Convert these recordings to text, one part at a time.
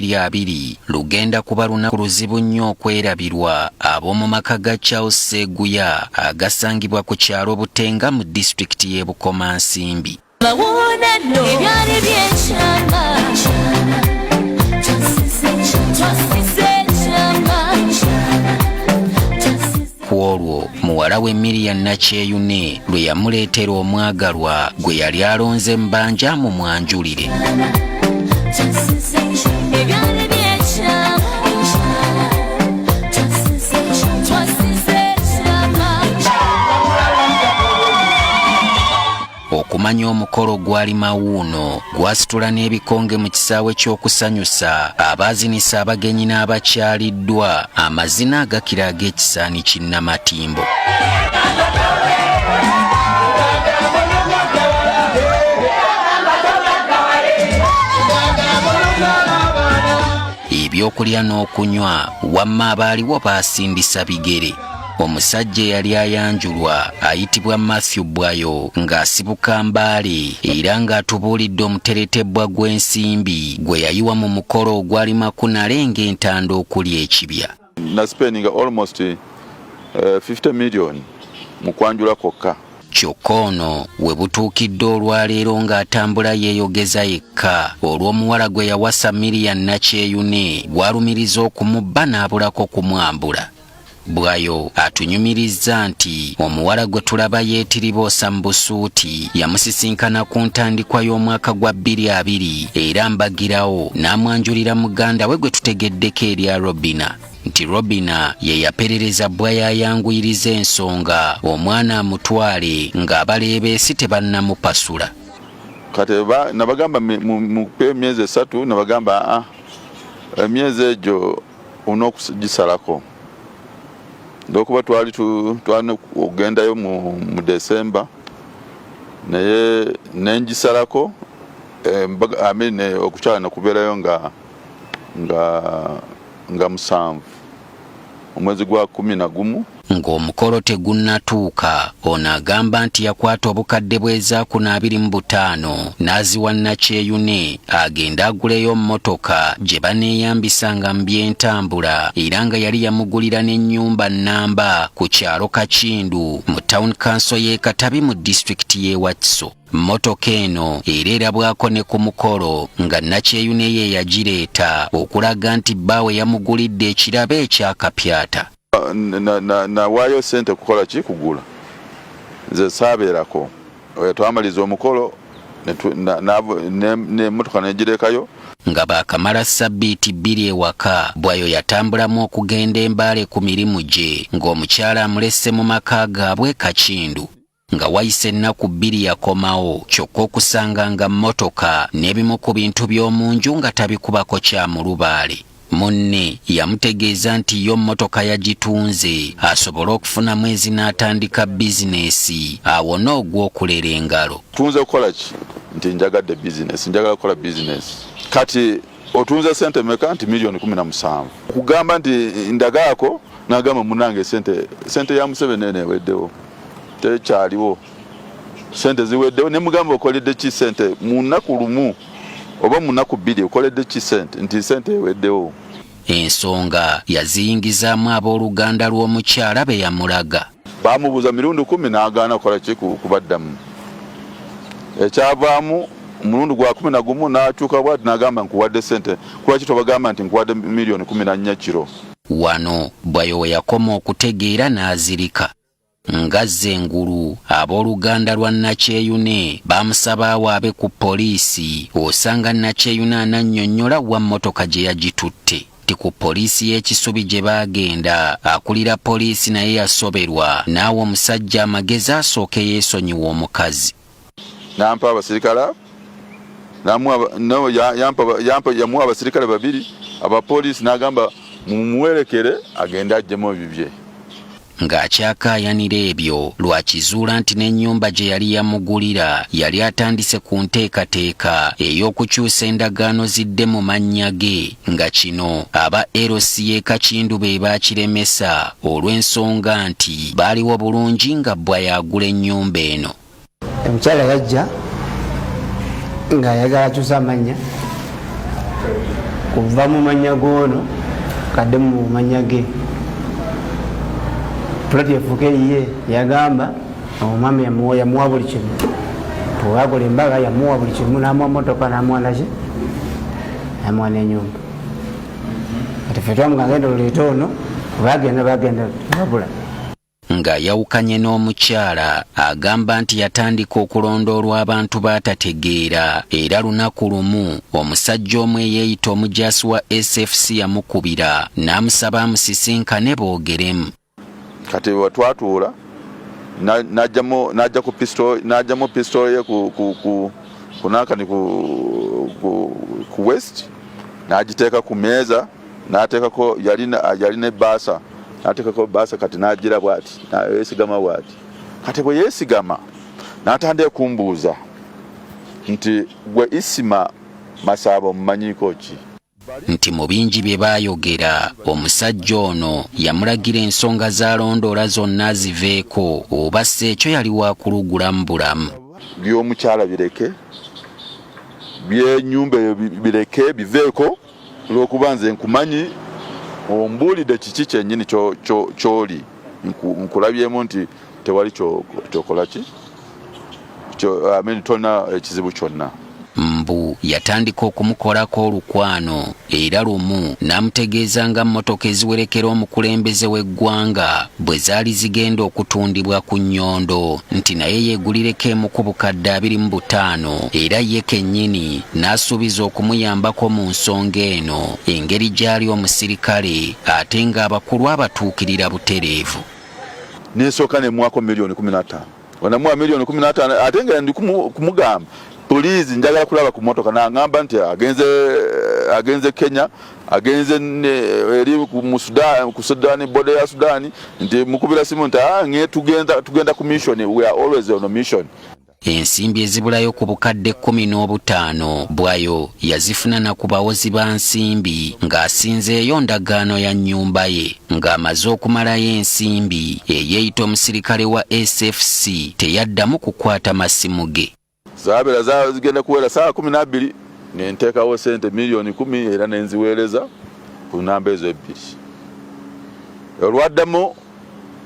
2020 lugenda kuba lunaku luzibu nnyo okwerabirwa ab'omu maka ga Charles Seguya agasangibwa ku kyalo Butenga mu disitulikiti y'e Bukomansimbi. Ku olwo muwala we Miriam Nakyeyune lwe yamuleetera omwagalwa gwe yali alonze mbanja mu mwanjulire. Okumanya omukolo gwali mawuuno gwasitula n'ebikonge mu kisaawe ky'okusanyusa abaazinisa abagenyi n'abakyaliddwa amazina agakira ag'ekisaani kinnamatimbo. Ebyokulya n'okunywa wamma abaaliwo baasindisa bigere. Omusajja eyali ayanjulwa ayitibwa Matthew Bwayo ng'asibuka mbaale era ng'atubuulidde omuteretebwa gw'ensimbi gwe yayiwa mu mukolo ogwali makunale ng'entanda okuli ekibya. Naspendinga almost 50 million mu Kwanjula kokka. Kyokka ono we butuukidde olwaleero ng'atambula yeeyogeza yekka olw'omuwala gwe yawasa Miriam Nakyeyune gwalumiriza okumubba n'abulako kumwambula. Bwayo atunyumirizza nti omuwala gwe tulaba yeetiriboosa mu busuuti yamusisinkana ku ntandikwa y'omwaka gwa 2020 era mbagirawo n'amwanjulira muganda we gwe tutegeddeko erya Robina nti Robina ye yaperereza Bwayo ayanguyiriza ensonga omwana amutwale ng'abaleebeesi tebannamupasula. Kati nabagamba mu myezi 3 nabagamba emyezi egyo onookugisalako. Ndokuba twali ogendayo mu December naye nengisalako okukyala nakubeerayo nga 7 omwezi gwa 11. Ng'omukolo tegunnatuuka ono agamba nti yakwata obukadde bw'ezaaku 25 n'aziwa Nakyeyune agenda aguleyo mmotoka gye baneeyambisanga mu by'entambula era nga yali yamugulira n'ennyumba nnamba ku kyalo Kakindu mu town council y'e Katabi mu disitulikiti y'e Wakiso. Mmotoka eno era erabwako ne ku mukolo nga Nakyeyune ye yagireeta okulaga nti bbaawe yamugulidde ekirabo ekyakapyata. Na wayo sente kukola ki kugula nze saabeerako twamaliza omukolo ne motoka negirekayo nga baakamala ssabbiiti 2 ewaka. Bwayo yatambulamu okugenda embaale ku mirimu gye ng'omukyala amulesse mu maka gaabwe Kakindu nga wayise ennaku 2 yakomawo kyokka okusanga nga mmotoka n'ebimu ku bintu by'omu nju nga tabikubako kya mu lubaale. Munne yamutegeeza nti yo mmotoka yagitunze asobole okufunamu ezi n'atandika bizinesi awo n'ogw'okulera engalo. Tunze kukola ki? Nti njagadde bizinesi, njagala kukola bizinesi. Kati otunze sente meka? Nti milioni 17. Kugamba nti ndagaako n'agamba munange sente ya Museveni eweddewo tekyaliwo, sente ziweddewo. Ne mugamba okoledde ki sente mu nnaku lumu oba mu nnaku 2 okoledde ki sente? Nti sente eweddewo. Ensonga yaziyingizaamu ab'oluganda lw'omukyala be yamulaga. Baamubuuza mirundi 10 n'agaana kukola ki kubaddamu. Ekyavaamu mulundi gwa 11 n'akyuka bw'ati n'agamba nkuwadde sente. Lwaki tobagamba nti nkuwadde milioni 14 kiro? Wano Bwayo we yakoma okutegeera n'azirika. Ngazze engulu ab'oluganda lwa Nakyeyune baamusaba awaabe ku poliisi osanga Nakyeyune anannyonnyola wa mmotoka gye yagitutte. Ti ku poliisi y'ekisubi gye baagenda akulira poliisi naye yasoberwa n'awa omusajja amagezi asooke yeesonyiwa omukazi. Nampa abasirikale yamuwa abasirikale 2 abapoliisi n'agamba mumuwerekere agende aggyemu ebibye. Ng'akyakaayanira ebyo lwakizuula nti n'ennyumba gye yali yamugulira yali atandise ku nteekateeka ey'okukyusa endagaano zidde mu mannya ge nga kino aba LCA Kakindu be baakiremesa olw'ensonga nti baaliwo bulungi nga Bwayo agula ennyumba eno. Omukyala yajja ng'ayagala akyusa amannya kuva mu manya gono kadde mu manya ge ploti efuke ye yagamba omwami yamuwa buli kimu tuwakola embaga yamuwa buli kimu namuwa motoka namuwa naki namuwa n'ennyumba kati ffe twamugagenda oleeta ono bagenda wabula nga yawukanye n'omukyala agamba nti yatandika okulondoolwa abantu baatategeera era lunaku lumu omusajja omu eyeeyita omujaasi wa SFC yamukubira n'amusaba amusisinkane boogeremu. Kati wetwatuula n'ajjamu pistool ye kunankani ku west n'agiteeka ku meeza n'ateekako yalina ebbaasa n'ateekako baasa kati n'agira bw'ati yeesigama bw'ati kati bwe yeesigama n'atandika kumbuuza nti gwe Isima Masabo mumanyiiko ki nti mu bingi bye baayogera omusajja ono yamulagira ensonga z'alondoola zonna ziveeko oba si ekyo yali waakulugulamu bulamu. by'omukyala bireke by'ennyumba eyo bireke biveeko olw'okuba nze nkumanyi ombuulidde kiki kyennyini ky'oli nkulabyemu nti tewali kyokola ki tolina ekizibu kyonna. Mbu yatandika okumukolako olukwano era lumu n'amutegeeza nga mmotoka eziwerekera omukulembeze w'eggwanga bwe zaali zigenda okutundibwa ku nnyondo nti naye yeegulireko emu ku bukadde 25 era ye kennyini n'asuubiza okumuyambako mu nsonga eno engeri gy'ali omusirikale ate ng'abakulu abatuukirira butereevu. N'esooka nemuwako $15,000,000 onamuwa $15,000,000 ate nga ndi kumugamba poliisi njagala kulaba ku motoka n'aŋŋamba nti agenze Kenya agenze eri ku Sudan boda ya Sudan nti mukubira simu nti tugenda ku mission, we are always on a mission. Ensimbi ezibulayo ku bukadde 15 bwayo yazifuna na ku bawozi ba nsimbi ng'asinzeeyo ndagaano ya nnyumba ye ng'amaze okumalayo ensimbi eyeeyita omusirikale wa SFC teyaddamu kukwata masimu ge. Zaabera zigenda kuwera saa 12 nenteekawo sente $10,000,000 era nenziweereza ku namba ezo ebbiri. Olwaddamu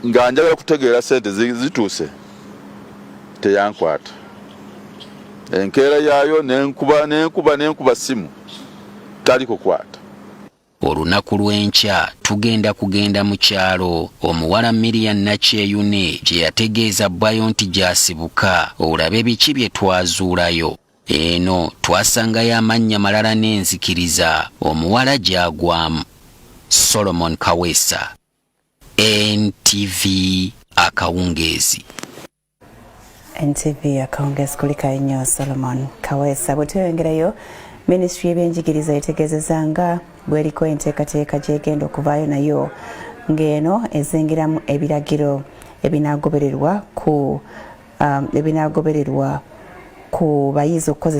nga njagala kutegeera sente zituuse teyankwata. Enkeera yaayo nenkuba simu tali kukwata. Olunaku lw'enkya kugenda mu kyalo omuwala Miriam Nakyeyune gye yategeeza bwayo nti gyasibuka olabe biki bye twazuulayo. Eno twasangayo amannya malala n'enzikiriza omuwala gy'agwamu. Solomon Kaweesa, NTV Akawungeezi. NTV Akawungeezi kulika nnyo Solomon Kaweesa. Bwe tweyongerayo Ministry y'ebyenjigiriza etegeezezza nga bweriko enteekateeka gy'egenda okuvaayo nayo ng'eno ezingiramu ebiragiro ebinaagobererwa ku bayizi okukozesa